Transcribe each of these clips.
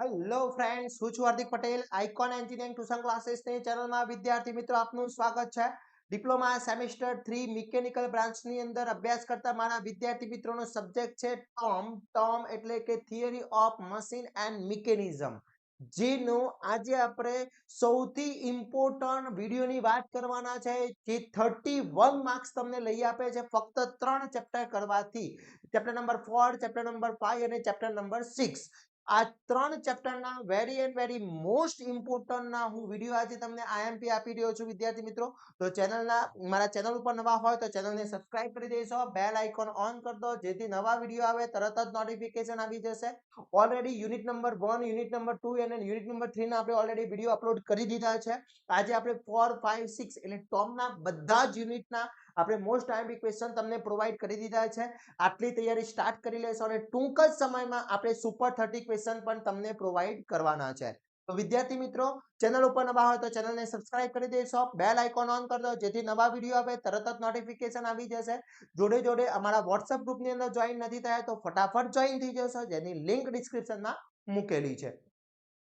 Hello friends, હું છું Hardik Patel. Icon engineering tuition ક્લાસીસની ચેનલમાં વિદ્યાર્થી મિત્રો આપનું સ્વાગત છે. ડિપ્લોમા સેમેસ્ટર 3 મિકેનિકલ બ્રાન્ચની અંદર અભ્યાસ કરતા મારા વિદ્યાર્થી મિત્રોનો સબ્જેક્ટ છે ટર્મ એટલે કે theory of machine and mechanism, જેનું આજે આપણે સૌથી ઇમ્પોર્ટન્ટ વિડીયોની વાત કરવાના છે, જે 31 માર્ક્સ તમને લઈ આપે છે ફક્ત 3 ચેપ્ટર કરવાથી. ચેપ્ટર નંબર 4, ચેપ્ટર નંબર 5 અને ચેપ્ટર નંબર 6. આ 3 ચેપ્ટરના વેરી મોસ્ટ ઇમ્પોર્ટન્ટ ના હું વિડીયો આજે તમને આઈએમપી આપી રહ્યો છું વિદ્યાર્થી મિત્રો. તો મારા ચેનલ ઉપર નવા હોય તો ચેનલને સબસ્ક્રાઇબ કરી દેશો, બેલ આઇકોન ઓન કરી દો, જેથી નવા વિડીયો આવે તરત જ નોટિફિકેશન આવી જશે. Already unit number 1, unit number 2 અને યુનિટ નંબર 3 ના આપણે ઓલરેડી વિડીયો અપલોડ કરી દીધા છે. આજે આપણે 4, 5, 6 એટલે ટર્મના બધા જ યુનિટના આપણે મોસ્ટ આઈએમપી ક્વેશ્ચન તમને પ્રોવાઈડ કરી દીધા છે. આટલી તૈયારી સ્ટાર્ટ કરી લેશો અને ટૂંક જ સમયમાં આપણે સુપર 30 ક્વેશ્ચન પણ તમને પ્રોવાઈડ કરવાના છે. તો વિદ્યાર્થી મિત્રો, ચેનલ ઉપર નવા હોય તો ચેનલને સબસ્ક્રાઇબ કરી દેશો, બેલ આઇકોન ઓન કરી દો, જેથી નવા વિડીયો આવે તરત જ નોટિફિકેશન આવી જશે. જોડે અમારા વોટ્સએપ ગ્રુપની અંદર જોઈન નથી થયા તો ફટાફટ જોઈન થઈ જશો, જેની લિંક ડિસ્ક્રિપ્શનમાં મૂકેલી છે.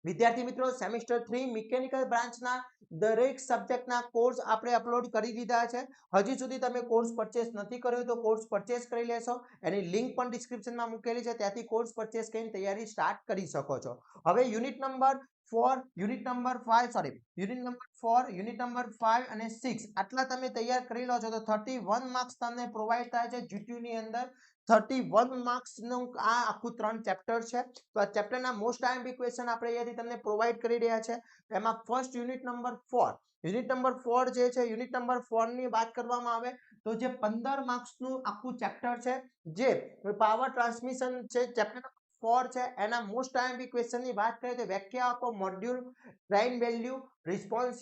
વિદ્યાર્થી મિત્રો, સેમેસ્ટર 3 મિકેનિકલ બ્રાન્ચના દરેક સબ્જેક્ટના કોર્સ આપણે અપલોડ કરી દીધા છે. હજી સુધી તમે કોર્સ પરચેસ નથી કર્યો તો કોર્સ પરચેસ કરી લેશો. એની લિંક પણ ડિસ્ક્રિપ્શનમાં મૂકેલી છે, ત્યાંથી કોર્સ પરચેસ કરીને તૈયારી સ્ટાર્ટ કરી શકો છો. હવે unit number 4, unit number 5 unit number 4, unit number 5 અને 6 આટલા તમે તૈયાર કરી લો છો તો 31 માર્ક્સ તમને પ્રોવાઈડ થાય છે જીટીયુ ની અંદર. 31 માર્ક્સ નું આ આખું 3 ચેપ્ટર છે. તો આ ચેપ્ટરના મોસ્ટ આઈએમપી ક્વેશ્ચન આપણે અહીંયાથી તમને પ્રોવાઈડ કરી રહ્યા છે. એમાં first unit number 4, unit number 4 જે છે, યુનિટ નંબર 4 ની વાત કરવામાં આવે તો જે 15 માર્ક્સ નું આખું ચેપ્ટર છે, જે પાવર ટ્રાન્સમિશન છે, ચેપ્ટર 4 છે, એના મોસ્ટ આઈએમપી ક્વેશ્ચન ની વાત કરીએ તો વ્યાખ્યા આપો module, time value, response,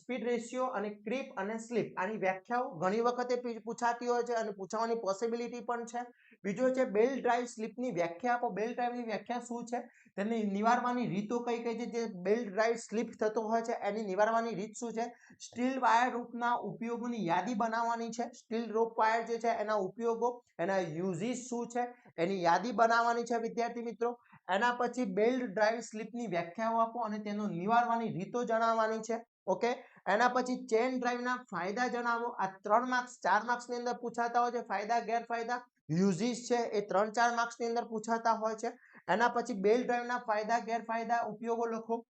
speed ratio અને ક્રીપ અને સ્લીપ. આની વ્યાખ્યાઓ ઘણી વખતે પૂછાતી હોય છે અને પૂછવાની પોસિબિલિટી પણ છે. બીજો છે બેલ્ટ ડ્રાઈવ સ્લીપની વ્યાખ્યા આપો. બેલ્ટ ડ્રાઈવની વ્યાખ્યા શું છે, તેની નિવારવાની રીતો કઈ કઈ છે, જે બેલ્ટ ડ્રાઈવ સ્લીપ થતો હોય છે એની નિવારવાની રીત શું છે. સ્ટીલ વાયર રોપના ઉપયોગોની યાદી બનાવવાની છે. સ્ટીલ રોપ વાયર જે છે એના ઉપયોગો, એના યુઝિસ શું છે, એની યાદી બનાવવાની છે વિદ્યાર્થી મિત્રો. એના પછી બેલ્ટ ડ્રાઈવ સ્લીપની વ્યાખ્યાઓ આપો અને તેનો નિવારવાની રીતો જણાવવાની છે. ઓકે. એના પછી ચેન ડ્રાઈવના ફાયદા જણાવો. આ 3 માર્ક્સ 4 માર્ક્સ ની અંદર પૂછાતા હોય છે. ફાયદા ગેરફાયદા યુઝિસ છે એ 3-4 માર્ક્સ ની અંદર પૂછાતા હોય છે. એના પછી બેલ્ટ ડ્રાઈવના ફાયદા ગેરફાયદા ઉપયોગો લખો.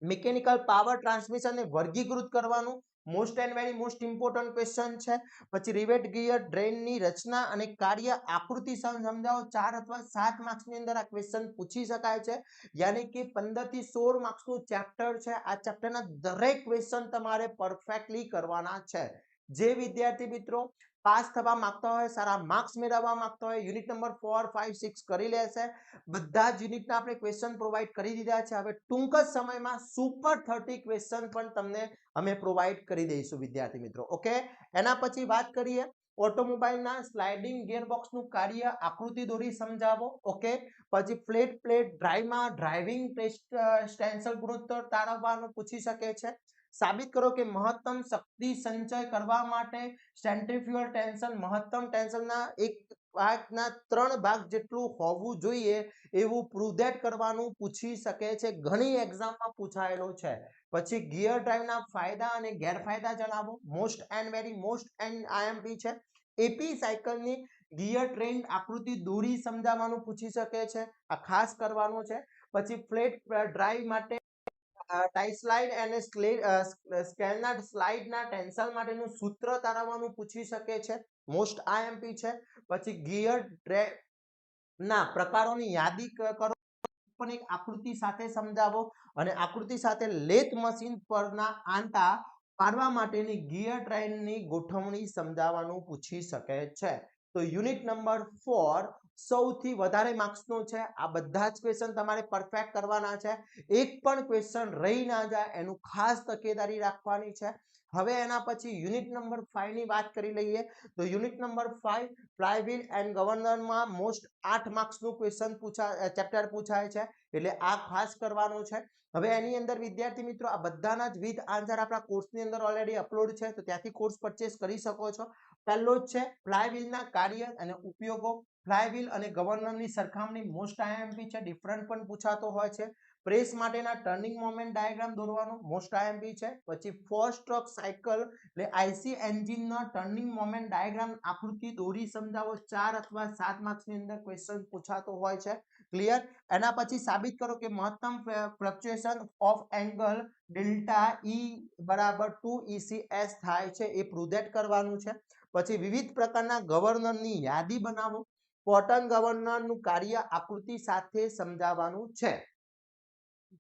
મિકેનિકલ પાવર ટ્રાન્સમિશન ને વર્ગીકૃત કરવાનું most and very most important question છે. પછી રિવેટ ગિયર ડ્રેનની રચના અને કાર્ય આકૃતિ સમજાવો. 4 અથવા 7 માર્ક્સ ની અંદર આ ક્વેશ્ચન પૂછી શકાય છે. યાની કે 15 થી 16 માર્ક્સ નું ચેપ્ટર છે. આ ચેપ્ટરના દરેક ક્વેશ્ચન તમારે પરફેક્ટલી કરવાના છે. જે વિદ્યાર્થી મિત્રો પાસ થવા માંગતા હોય, સારા માર્ક્સ મેળવવા માંગતા હોય, યુનિટ નંબર 4, 5, 6 કરી લેશે. બધા જ યુનિટના આપણે ક્વેશ્ચન પ્રોવાઈડ કરી દીધા છે. હવે ટૂંક જ સમયમાં સુપર 30 ક્વેશ્ચન પણ તમને અમે પ્રોવાઈડ કરી દઈશું વિદ્યાર્થી મિત્રો. ઓકે. એના પછી વાત કરીએ ઓટોમોબાઈલના સ્લાઇડિંગ ગિયરબોક્સનું કાર્ય આકૃતિ દોરી સમજાવો. ઓકે. પછી ફ્લેટ પ્લેટ ડ્રાઈવમાં ડ્રાઇવિંગ ટેન્શન ગુણોત્તર તારવવાનું પૂછી શકે છે. સાબિત કરો કે મહત્તમ શક્તિ સંચય કરવા માટે સેન્ટ્રીફ્યુઅલ ટેન્શન મહત્તમ ટેન્શનના એક ભાગના 3 ભાગ જેટલું હોવું જોઈએ એવું પ્રૂવ ધેટ કરવાનું પૂછી શકે છે. ઘણી એક્ઝામમાં પૂછાયેલો છે. પછી ગિયર ડ્રાઈવના ફાયદા અને ગેરફાયદા જણાવો. Most and very most and IMP છે. એપી સાયકલની ગિયર ટ્રેન આકૃતિ દોરી સમજાવવાનું પૂછી શકે છે. આ ખાસ કરવાનું છે. પછી ફ્લેટ ડ્રાઈવ માટે ટાઈ સ્લાઇડ અને સ્કેલના સ્લાઇડના ટેન્શન માટેનું સૂત્ર તારવવાનું પૂછી શકે છે. મોસ્ટ આઈએમપી છે. પછી ગિયર ના પ્રકારોની યાદી કરો પણ એક આકૃતિ સાથે સમજાવો અને આકૃતિ સાથે લેથ મશીન પરના આંટા પાડવા માટેની ગિયર ટ્રેનની ગોઠવણી સમજાવવાનું પૂછી શકે છે. તો યુનિટ નંબર 4 સૌથી વધારે માર્ક્સનો છે. આ બધા જ ક્વેશ્ચન તમારે પરફેક્ટ કરવાના છે. એક પણ ક્વેશ્ચન રહી ના જાય એનું ખાસ તકેદારી રાખવાની છે. હવે એના પછી યુનિટ નંબર 5 ની વાત કરી લઈએ તો યુનિટ નંબર 5 ફ્લાયવ્હીલ એન્ડ ગવર્નરમાં મોસ્ટ 8 માર્ક્સનું ક્વેશ્ચન ચેપ્ટર પૂછાય છે. એટલે આ ખાસ કરવાનું છે. હવે એની અંદર વિદ્યાર્થી મિત્રો આ બધાના જ વિથ આન્સર આપણા કોર્સની અંદર ઓલરેડી અપલોડ છે, તો ત્યાંથી કોર્સ પરચેસ કરી શકો છો. પહેલો જ છે ફ્લાયવ્હીલના કાર્ય અને ઉપયોગો. ફ્લાયવ્હીલ અને ગવર્નરની સરખામણી મોસ્ટ આઈએમપી છે, ડિફરન્ટ પણ પૂછાતો હોય છે. પ્રેસ માટેના ટર્નિંગ મોમેન્ટ ડાયાગ્રામ દોરવાનો મોસ્ટ આઈએમપી છે. પછી 4 સ્ટ્રોક સાયકલ એટલે આઈસી એન્જિનના ટર્નિંગ મોમેન્ટ ડાયાગ્રામ આકૃતિ દોરી સમજાવો. 4 અથવા 7 માર્ક્સની અંદર ક્વેશ્ચન પૂછાતો હોય છે. ક્લિયર. એના પછી સાબિત કરો કે મહત્તમ fluctuation of angle delta E બરાબર 2 ECS થાય છે, એ પ્રૂવ ધેટ કરવાનું છે. પછી વિવિધ પ્રકારના ગવર્નરની યાદી બનાવો. કોટન ગવર્નરનું કાર્ય આકૃતિ સાથે સમજાવવાનું છે.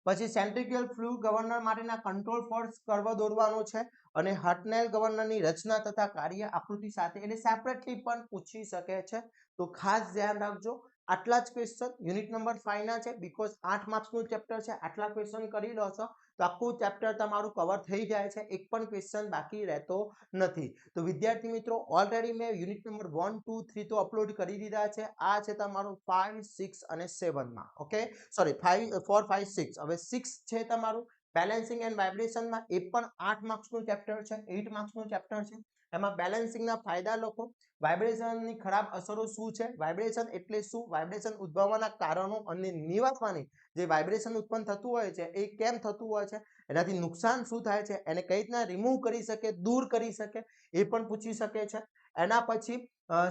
પછી સેન્ટ્રીફ્યુગલ ફ્લુઇડ ગવર્નર માટેના કંટ્રોલ ફોર્સ કર્વ દોરવાનો છે અને હર્ટનેલ ગવર્નરની રચના તથા કાર્ય આકૃતિ સાથે એટલે સેપરેટલી પણ પૂછી શકે છે. તો ખાસ ધ્યાન રાખજો. આટલા જ ક્વેશ્ચન યુનિટ નંબર 5 ના છે, બીકોઝ 8 માર્ક્સનું ચેપ્ટર છે. આટલા ક્વેશ્ચન કરી લો છો તો આખું ચેપ્ટર તમારું કવર થઈ જાય છે, એક પણ ક્વેશ્ચન બાકી રહેતો નથી. તો વિદ્યાર્થી મિત્રો ઓલરેડી મેં યુનિટ નંબર 1 2 3 તો અપલોડ કરી દીધા છે. આ છે તમારું 5 6 અને 7 માં. Okay, sorry 5 4 5 6. હવે 6 છે તમારું બેલેન્સિંગ એન્ડ વાઇબ્રેશનમાં, એ પણ 8 માર્ક્સનું ચેપ્ટર છે, 8 માર્ક્સનું ચેપ્ટર છે. એમાં બેલેન્સિંગના ફાયદા લખો. વાઇબ્રેશનની ખરાબ અસરો શું છે, વાઇબ્રેશન એટલે શું, વાઇબ્રેશન ઉદ્ભવવાના કારણો અને નિવારવાની જે વાઇબ્રેશન ઉત્પન્ન થતું હોય છે એ કેમ થતું હોય છે, એનાથી નુકસાન શું થાય છે, એને કઈ રીતના રિમૂવ કરી શકે, દૂર કરી શકે, એ પણ પૂછી શકે છે. એના પછી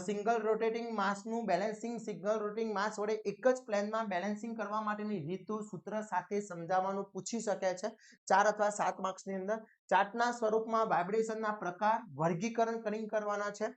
સિંગલ રોટેટિંગ માસનું બેલેન્સિંગ, સિંગલ રોટેટિંગ માસ વડે એક જ પ્લેનમાં બેલેન્સિંગ કરવા માટેની રીતો સૂત્ર સાથે સમજાવવાનું પૂછી શકે છે 4 અથવા 7 માર્ક્સની અંદર. ચાર્ટના સ્વરૂપમાં વાઇબ્રેશનના પ્રકાર વર્ગીકરણ કરીને કરવાના છે.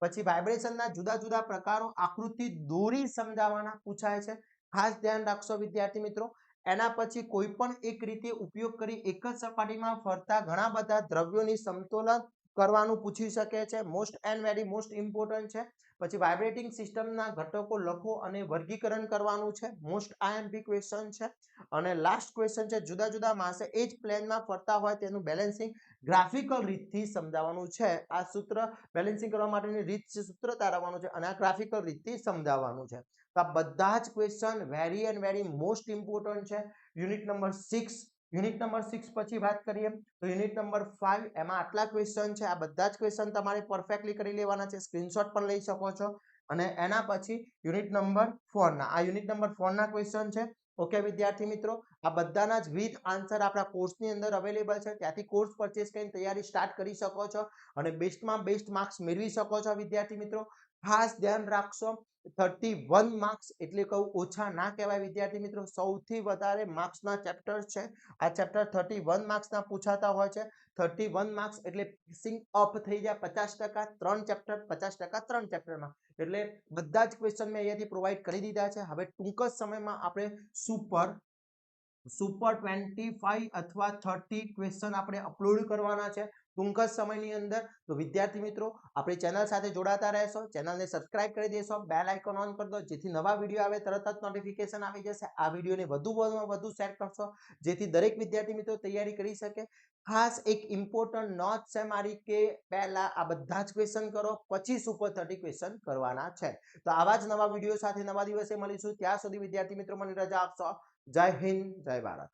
પછી વાઇબ્રેશનના જુદા જુદા પ્રકારો આકૃતિ દોરી સમજાવવાના પૂછાય છે. ખાસ ધ્યાન રાખશો વિદ્યાર્થી મિત્રો. એના પછી કોઈ પણ એક રીતે ઉપયોગ કરી એક જ સપાટીમાં ફરતા ઘણા બધા દ્રવ્યોની સમતોલન કરવાનું પૂછી શકે છે. Most and very most important છે. પછી વાઇબ્રેટિંગ સિસ્ટમના ઘટકો લખો અને વર્ગીકરણ કરવાનું છે, મોસ્ટ આઈએમપી ક્વેશ્ચન છે. અને લાસ્ટ ક્વેશ્ચન છે જુદા જુદા માસે એ જ પ્લેનમાં ફરતા હોય તેનું બેલેન્સિંગ ગ્રાફિકલ રીતથી સમજાવવાનું છે. આ સૂત્ર બેલેન્સિંગ કરવા માટેની રીત છે, સૂત્ર તારવવાનું છે અને આ ગ્રાફિકલ રીતથી સમજાવવાનું છે. તો આ બધા જ question very and very most important છે. યુનિટ નંબર 6, યુનિટ નંબર 6 પછી વાત કરીએ તો યુનિટ નંબર 5, એમાં આટલા ક્વેશ્ચન છે. આ બધા જ ક્વેશ્ચન તમારે પરફેક્ટલી કરી લેવાના છે, સ્ક્રીનશોટ પણ લઈ શકો છો. અને એના પછી યુનિટ નંબર 4 ના, આ યુનિટ નંબર 4 ના ક્વેશ્ચન છે. ઓકે વિદ્યાર્થી મિત્રો, આ બધાના જ વિથ આન્સર આપણા કોર્સની અંદર અવેલેબલ છે, ત્યાંથી કોર્સ પરચેસ કરીને તૈયારી સ્ટાર્ટ કરી શકો છો અને બેસ્ટમાં બેસ્ટ માર્ક્સ મેળવી શકો છો વિદ્યાર્થી મિત્રો. ખાસ ધ્યાન રાખશો 31 માર્ક્સ એટલે કહું ઓછા ના કહેવાય વિદ્યાર્થી મિત્રો, સૌથી વધારે માર્ક્સના ચેપ્ટર છે. આ ચેપ્ટર 31 માર્ક્સના પૂછાતા હોય છે. 31 માર્ક્સ એટલે પાસિંગ અપ થઈ જાય 50%, 3 ચેપ્ટર 50%, 3 ચેપ્ટરમાં, એટલે બધા જ ક્વેશ્ચન મેં અહીંયાથી પ્રોવાઈડ કરી દીધા છે. હવે ટૂંક જ સમયમાં આપણે સુપર 25 અથવા 30 ક્વેશ્ચન આપણે અપલોડ કરવાના છે ટૂંક જ સમયની અંદર. તો વિદ્યાર્થી મિત્રો આપણી ચેનલ સાથે જોડાતા રહેશો, ચેનલને સબસ્ક્રાઇબ કરી દેશો, બેલ આઇકોન ઓન કરી દો જેથી નવા વિડીયો આવે તરત જ નોટિફિકેશન આવી જશે. આ વિડીયોને વધુ શેર કરશો જેથી દરેક વિદ્યાર્થી મિત્રો તૈયારી કરી શકે. ખાસ એક ઇમ્પોર્ટન્ટ નોટ છે મારી કે પહેલા આ બધા જ ક્વેશ્ચન કરો પછી સુપર 30 ક્વેશ્ચન કરવાના છે. તો આવા જ નવા વિડીયો સાથે નવા દિવસે મળીશું. ત્યાં સુધી વિદ્યાર્થી મિત્રો મને રજા આપશો. જય હિન્દ, જય ભારત.